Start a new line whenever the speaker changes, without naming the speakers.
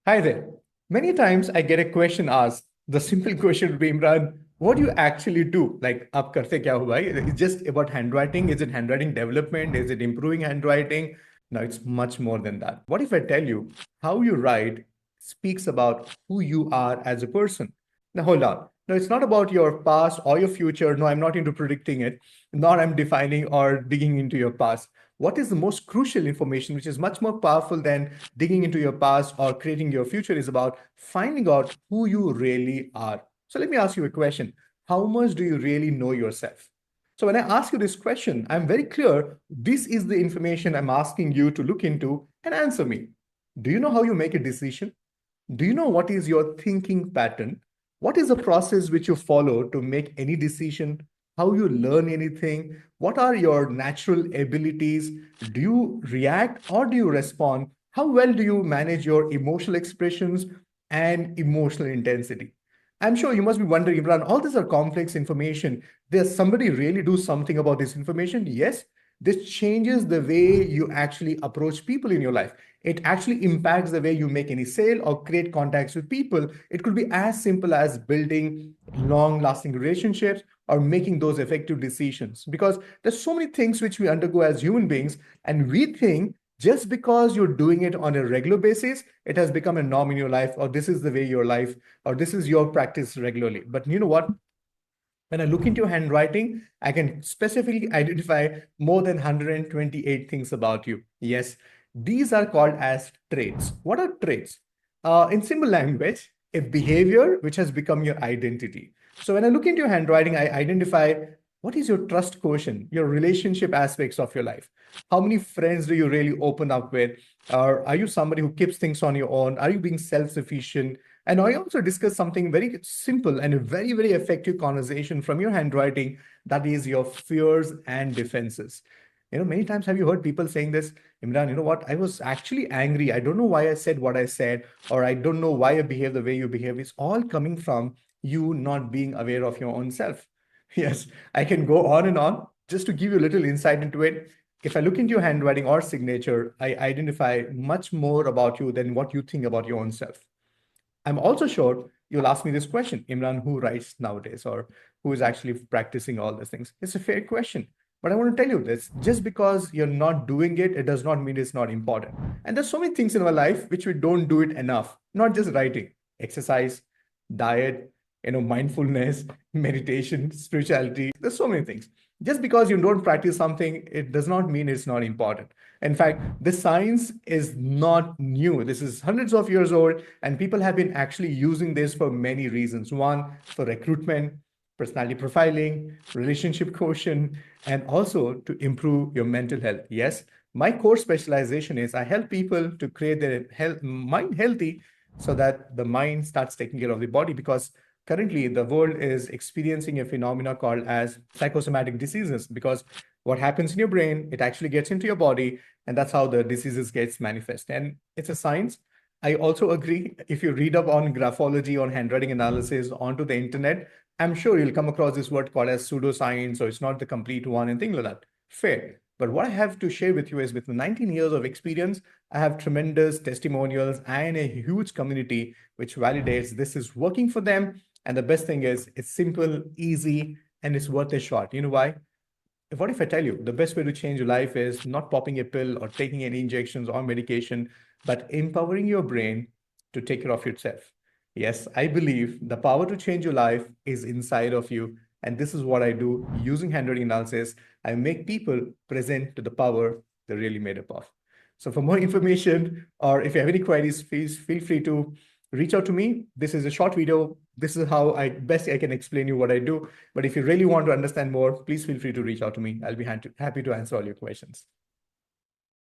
Hi there. Many times I get a question asked. The simple question would be, Imran, what do you actually do? Like, aap karte kya hua? It's just about handwriting. Is it handwriting development? Is it improving handwriting? No, it's much more than that. What if I tell you how you write speaks about who you are as a person? Now, hold on. No, it's not about your past or your future. No, I'm not into predicting it, nor I'm defining or digging into your past. What is the most crucial information, which is much more powerful than digging into your past or creating your future, is about finding out who you really are. So let me ask you a question. How much do you really know yourself? So when I ask you this question, I'm very clear. This is the information I'm asking you to look into and answer me. Do you know how you make a decision? Do you know what is your thinking pattern? What is the process which you follow to make any decision? How you learn anything? What are your natural abilities? Do you react or do you respond? How well do you manage your emotional expressions and emotional intensity? I'm sure you must be wondering, Imran, all these are complex information. Does somebody really do something about this information? Yes, this changes the way you actually approach people in your life. It actually impacts the way you make any sale or create contacts with people. It could be as simple as building long lasting relationships or making those effective decisions, because there's so many things which we undergo as human beings, and we think just because you're doing it on a regular basis, it has become a norm in your life, or this is the way your life, or this is your practice regularly. But you know what? When I look into your handwriting, I can specifically identify more than 128 things about you. Yes, these are called as traits. What are traits? In simple language, a behavior which has become your identity. So when I look into your handwriting, I identify what is your trust quotient, your relationship aspects of your life. How many friends do you really open up with? Or are you somebody who keeps things on your own? Are you being self-sufficient? And I also discuss something very simple and a very, very effective conversation from your handwriting, that is your fears and defenses. Many times have you heard people saying this, Imran, you know what? I was actually angry. I don't know why I said what I said, or I don't know why I behave the way you behave. It's all coming from you not being aware of your own self. Yes, I can go on and on just to give you a little insight into it. If I look into your handwriting or signature, I identify much more about you than what you think about your own self. I'm also sure you'll ask me this question, Imran, who writes nowadays, or who is actually practicing all these things? It's a fair question. But I want to tell you this, just because you're not doing it, it does not mean it's not important. And there's so many things in our life which we don't do it enough, not just writing, exercise, diet, mindfulness, meditation, spirituality. There's so many things. Just because you don't practice something, it does not mean it's not important. In fact, the science is not new. This is hundreds of years old, and people have been actually using this for many reasons. One, for recruitment, personality profiling, relationship quotient, and also to improve your mental health. Yes, my core specialization is I help people to create their mind healthy so that the mind starts taking care of the body, because currently the world is experiencing a phenomena called as psychosomatic diseases, because what happens in your brain, it actually gets into your body, and that's how the diseases gets manifest. And it's a science. I also agree, if you read up on graphology, on handwriting analysis onto the internet, I'm sure you'll come across this word called as pseudoscience, or it's not the complete one and things like that. Fair. But what I have to share with you is, with 19 years of experience, I have tremendous testimonials and a huge community which validates this is working for them. And the best thing is, it's simple, easy, and it's worth a shot. You know why? What if I tell you the best way to change your life is not popping a pill or taking any injections or medication, but empowering your brain to take care of yourself? Yes, I believe the power to change your life is inside of you. And this is what I do using handwriting analysis. I make people present to the power they're really made up of. So for more information, or if you have any queries, please feel free to reach out to me. This is a short video. This is how I can explain you what I do. But if you really want to understand more, please feel free to reach out to me. I'll be happy to answer all your questions.